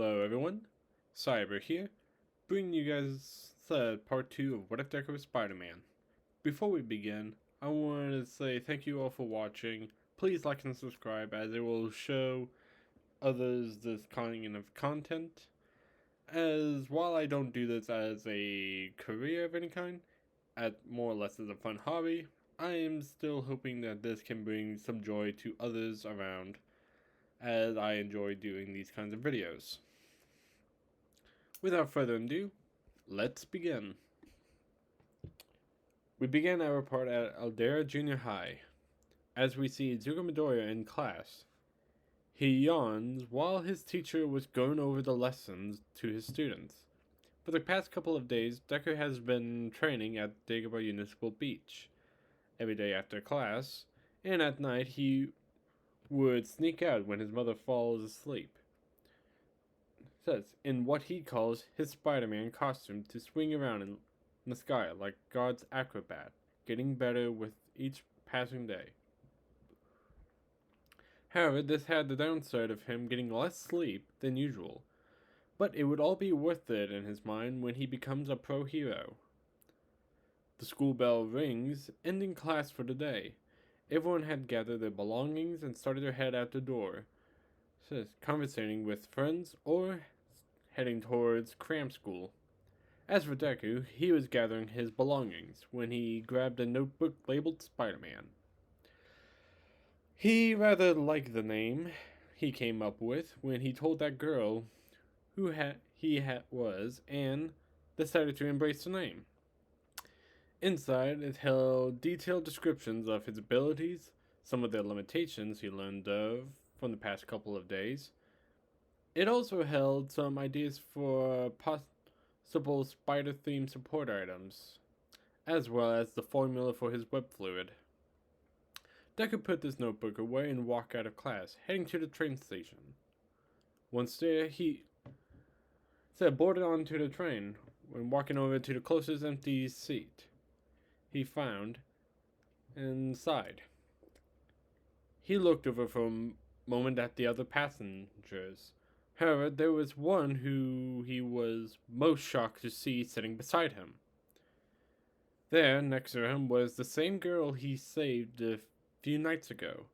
Hello everyone, Cyber here, bringing you guys part 2 of What If Deku was Spider-Man. Before we begin, I wanted to say thank you all for watching. Please like and subscribe as it will show others this kind of content. As while I don't do this as a career of any kind, at more or less as a fun hobby, I am still hoping that this can bring some joy to others around as I enjoy doing these kinds of videos. Without further ado, let's begin. We begin our part at Aldera Junior High, as we see Zuko Midoriya in class. He yawns while his teacher was going over the lessons to his students. For the past couple of days, Deku has been training at Dagobah Municipal Beach. Every day after class, and at night he would sneak out when his mother falls asleep. Says in what he calls his Spider-Man costume to swing around in the sky like God's acrobat, getting better with each passing day. However, this had the downside of him getting less sleep than usual, but it would all be worth it in his mind when he becomes a pro hero. The school bell rings, ending class for the day. Everyone had gathered their belongings and started to head out the door, conversating with friends or heading towards cram school. As for Deku, he was gathering his belongings when he grabbed a notebook labeled Spider-Man. He rather liked the name he came up with when he told that girl who he was and decided to embrace the name. Inside, it held detailed descriptions of his abilities, some of the limitations he learned of from the past couple of days. It also held some ideas for possible spider-themed support items, as well as the formula for his web fluid. Deku put this notebook away and walked out of class, heading to the train station. Once there, he boarded onto the train. When walking over to the closest empty seat, he found inside. He looked over for a moment at the other passengers. However, there was one who he was most shocked to see sitting beside him. There, next to him, was the same girl he saved a few nights ago.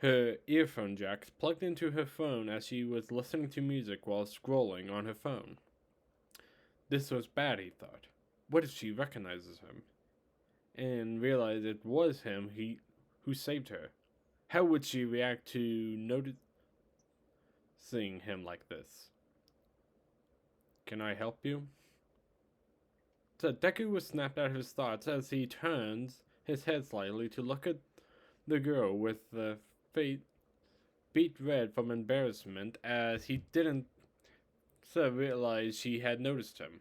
Her earphone jacks plugged into her phone as she was listening to music while scrolling on her phone. This was bad, he thought. What if she recognizes him? And realized it was him who saved her. How would she react to noticing him like this? Can I help you? So Deku was snapped out of his thoughts as he turns his head slightly to look at the girl with the face beet red from embarrassment as he didn't realize she had noticed him.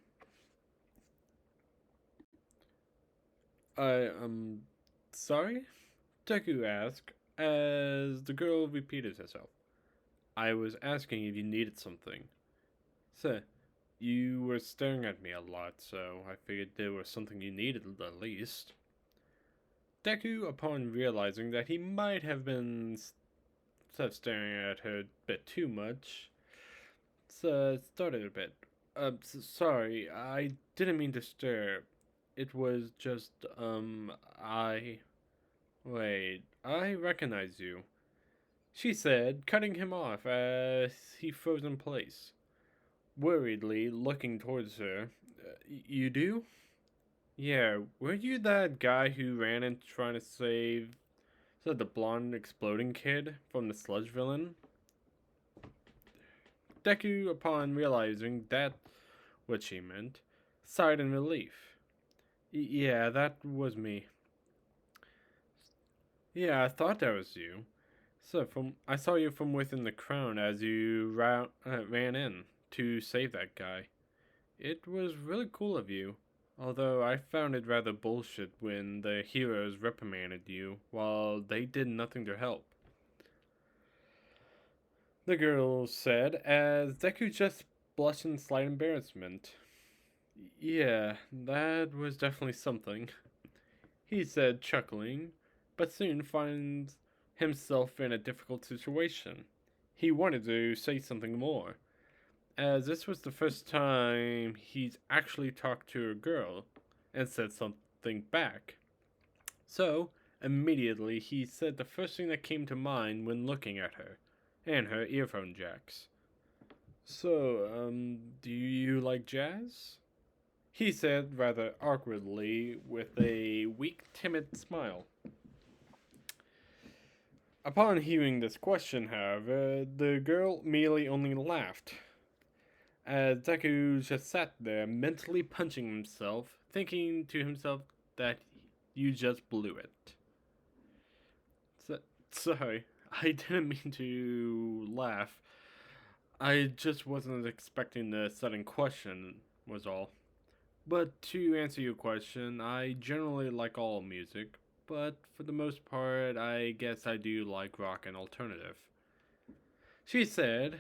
Sorry? Deku asked as the girl repeated herself. I was asking if you needed something. Sir, you were staring at me a lot, so I figured there was something you needed at least. Deku, upon realizing that he might have been staring at her a bit too much, started a bit. Sorry, I didn't mean to stare. It was just, Wait, I recognize you, she said, cutting him off as he froze in place. Worriedly looking towards her. You do? Yeah, were you that guy who ran in trying to save the blonde exploding kid from the sludge villain? Deku, upon realizing that what she meant, sighed in relief. Yeah, that was me. Yeah, I thought that was you. I saw you from within the crowd as you ran in to save that guy. It was really cool of you, although I found it rather bullshit when the heroes reprimanded you while they did nothing to help. The girl said as Deku just blushed in slight embarrassment. Yeah, that was definitely something, he said, chuckling, but soon finds himself in a difficult situation. He wanted to say something more, as this was the first time he's actually talked to a girl and said something back. So, immediately, he said the first thing that came to mind when looking at her, and her earphone jacks. So, do you like jazz? He said rather awkwardly with a weak, timid smile. Upon hearing this question, however, the girl merely only laughed, as Deku just sat there mentally punching himself, thinking to himself that you just blew it. So, sorry, I didn't mean to laugh. I just wasn't expecting the sudden question, was all. But to answer your question, I generally like all music, but for the most part, I guess I do like rock and alternative. She said,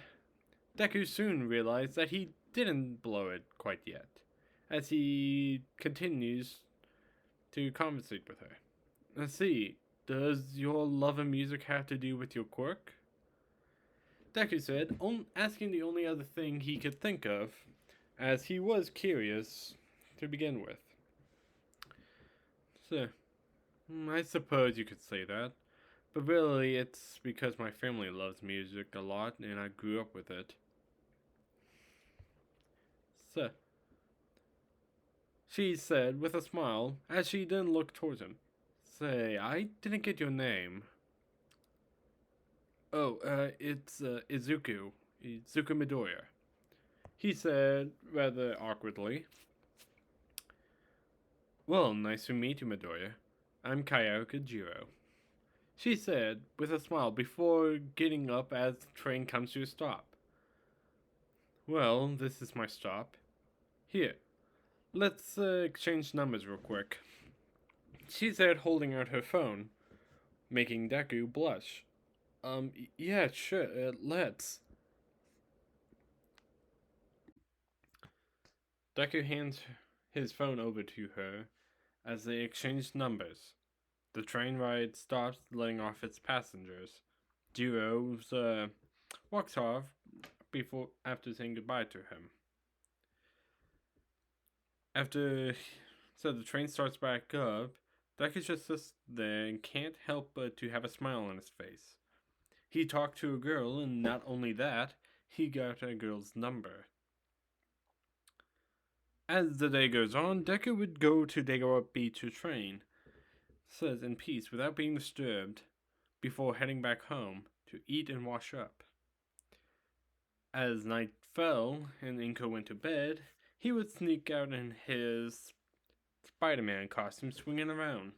Deku soon realized that he didn't blow it quite yet, as he continues to conversate with her. Let's see, does your love of music have to do with your quirk? Deku said, asking the only other thing he could think of, as he was curious to begin with. So, I suppose you could say that. But really, it's because my family loves music a lot and I grew up with it. So, she said with a smile as she then looked towards him. Say, I didn't get your name. Oh, it's Izuku. Izuku Midoriya. He said rather awkwardly. Well, nice to meet you, Midoriya. I'm Kyoka Jiro. She said with a smile before getting up as the train comes to a stop. Well, this is my stop. Here, let's exchange numbers real quick. She said, holding out her phone, making Deku blush. Yeah, sure, let's. Deku hands his phone over to her as they exchange numbers. The train ride stops, letting off its passengers. Jiro walks off after saying goodbye to him. So the train starts back up. Deku just sits there and can't help but to have a smile on his face. He talked to a girl, and not only that, he got a girl's number. As the day goes on, Deku would go to Dagawa Beach to train, says in peace without being disturbed, before heading back home to eat and wash up. As night fell and Inko went to bed, he would sneak out in his Spider-Man costume swinging around.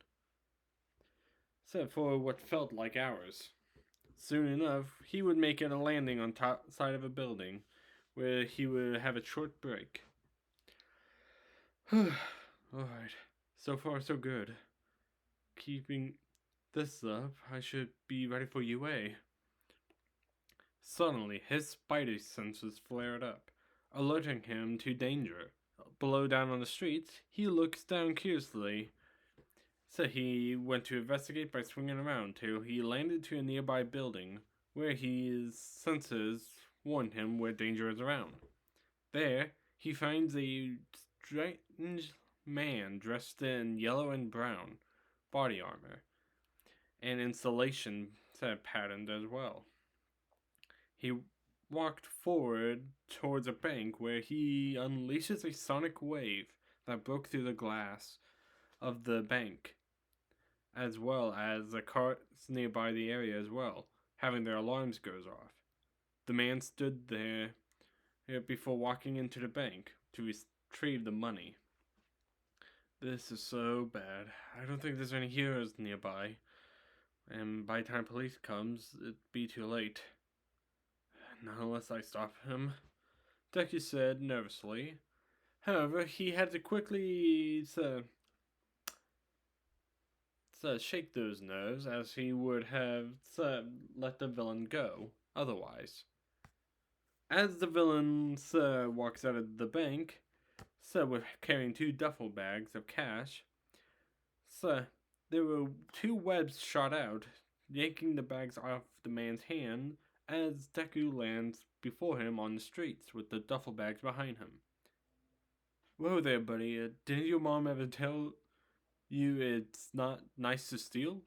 Except for what felt like hours. Soon enough, he would make it a landing on top side of a building, where he would have a short break. Alright, so far so good. Keeping this up, I should be ready for UA. Suddenly, his spidey senses flared up, alerting him to danger. Below down on the streets, he looks down curiously. So he went to investigate by swinging around till he landed to a nearby building, where his senses warned him where danger is around. There, he finds a strange man dressed in yellow and brown body armor, and insulation patterned as well. He walked forward towards a bank where he unleashes a sonic wave that broke through the glass of the bank, as well as the cars nearby the area as well, having their alarms goes off. The man stood there before walking into the bank to retrieve the money. This is so bad. I don't think there's any heroes nearby, and by the time police comes, it'd be too late. Not unless I stop him, Deku said nervously. However, he had to quickly shake those nerves, as he would have let the villain go otherwise. As the villain walks out of the bank, with carrying 2 duffel bags of cash, there were 2 webs shot out, yanking the bags off the man's hand, as Deku lands before him on the streets with the duffel bags behind him. Whoa there, buddy. Didn't your mom ever tell you it's not nice to steal?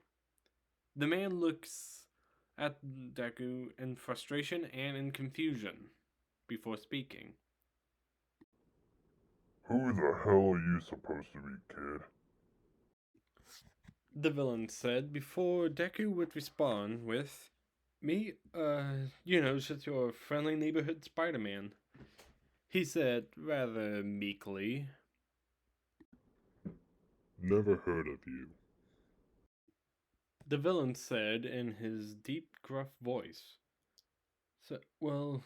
The man looks at Deku in frustration and in confusion before speaking. Who the hell are you supposed to be, kid? The villain said before Deku would respond with, Me? Just your friendly neighborhood Spider-Man. He said rather meekly. Never heard of you. The villain said in his deep, gruff voice. So, well,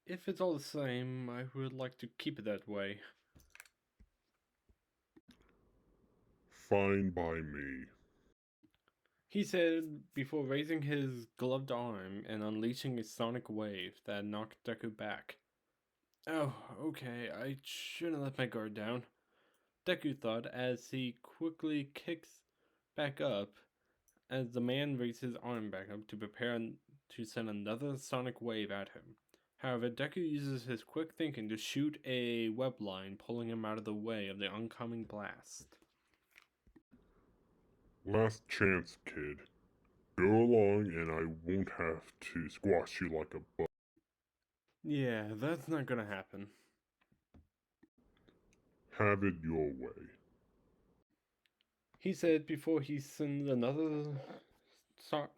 if it's all the same, I would like to keep it that way. Fine by me. He said before raising his gloved arm and unleashing a sonic wave that knocked Deku back. Oh, okay, I shouldn't let my guard down, Deku thought as he quickly kicks back up as the man raised his arm back up to prepare to send another sonic wave at him. However, Deku uses his quick thinking to shoot a web line, pulling him out of the way of the oncoming blast. Last chance, kid. Go along and I won't have to squash you like a bug. Yeah, that's not gonna happen. Have it your way. He said before he sends another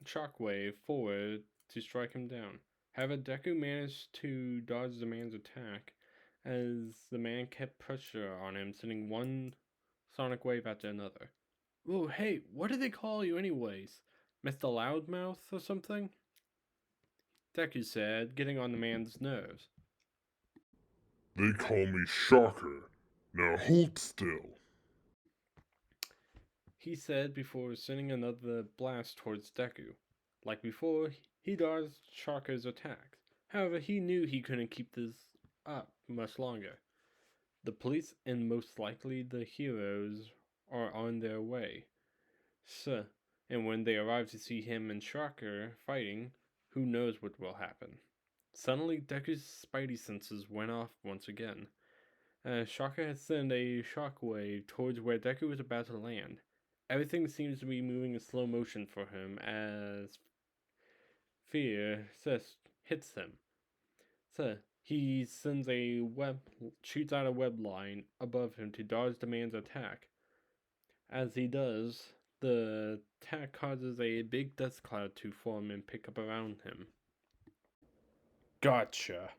shockwave forward to strike him down. However, Deku managed to dodge the man's attack as the man kept pressure on him, sending one sonic wave after another. Oh, hey, what do they call you anyways? Mr. Loudmouth or something? Deku said, getting on the man's nerves. They call me Shocker. Now hold still. He said before sending another blast towards Deku. Like before, he dodged Shocker's attacks. However, he knew he couldn't keep this up much longer. The police and most likely the heroes are on their way. So, and when they arrive to see him and Shocker fighting, who knows what will happen. Suddenly, Deku's spidey senses went off once again. Shocker had sent a shockwave towards where Deku was about to land. Everything seems to be moving in slow motion for him as fear hits him. So he shoots out a web line above him to dodge the man's attack. As he does, the attack causes a big dust cloud to form and pick up around him. Gotcha!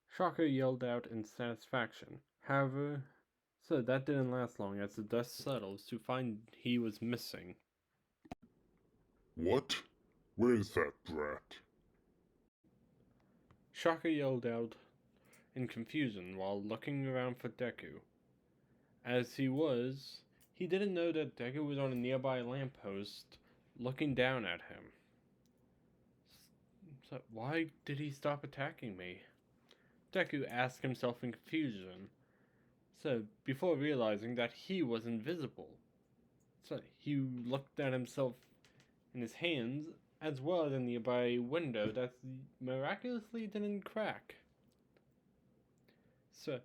Shocker yelled out in satisfaction. However, so that didn't last long as the dust settles to find he was missing. What? Where's that brat? Shocker yelled out in confusion while looking around for Deku. As he didn't know that Deku was on a nearby lamppost looking down at him. So why did he stop attacking me? Deku asked himself in confusion. So before realizing that he was invisible. So he looked at himself in his hands as well as a nearby window that miraculously didn't crack. So,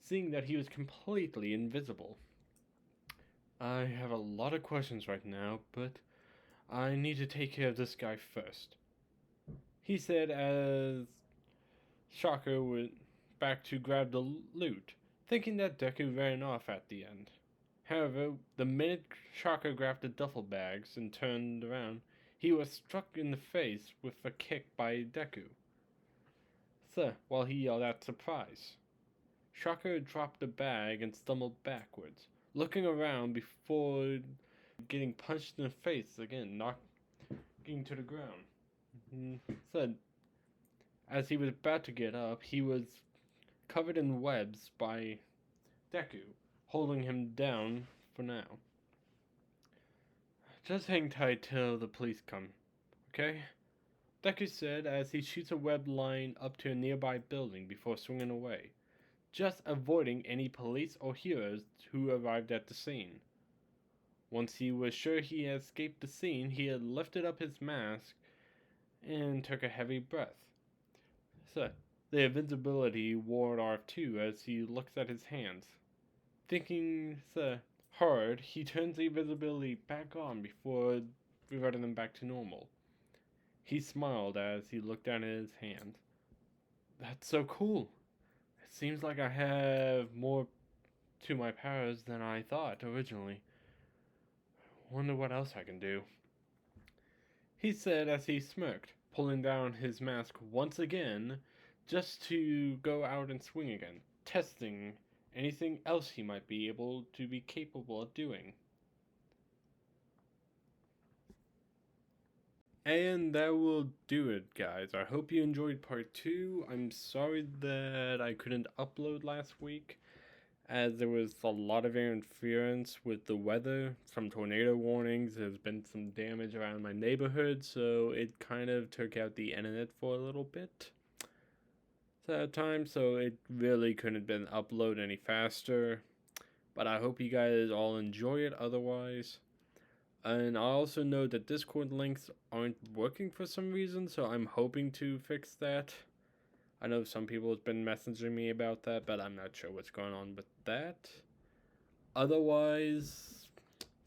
seeing that he was completely invisible. I have a lot of questions right now, but I need to take care of this guy first, he said as Shocker went back to grab the loot, thinking that Deku ran off at the end. However, the minute Shocker grabbed the duffel bags and turned around, he was struck in the face with a kick by Deku. So, while he yelled out surprise, Shocker dropped the bag and stumbled backwards, looking around before getting punched in the face again, knocking to the ground. So, as he was about to get up, he was covered in webs by Deku, holding him down for now. Just hang tight till the police come, okay? Deku said as he shoots a web line up to a nearby building before swinging away, just avoiding any police or heroes who arrived at the scene. Once he was sure he had escaped the scene, he had lifted up his mask and took a heavy breath. So, the invisibility wore off too as he looks at his hands. Thinking hard, he turns the invisibility back on before reverting them back to normal. He smiled as he looked down at his hand. That's so cool. It seems like I have more to my powers than I thought originally. Wonder what else I can do. He said as he smirked, pulling down his mask once again just to go out and swing again, testing anything else he might be able to be capable of doing. And that will do it, guys. I hope you enjoyed part 2. I'm sorry that I couldn't upload last week, as there was a lot of interference with the weather. Some tornado warnings, there's been some damage around my neighborhood, so it kind of took out the internet for a little bit that time, so it really couldn't have been uploaded any faster. But I hope you guys all enjoy it otherwise. And I also know that Discord links aren't working for some reason, so I'm hoping to fix that. I know some people have been messaging me about that, but I'm not sure what's going on with that. Otherwise,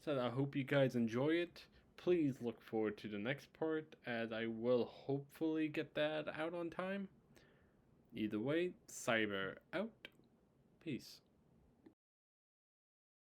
so I hope you guys enjoy it. Please look forward to the next part, as I will hopefully get that out on time. Either way, Cyber out. Peace.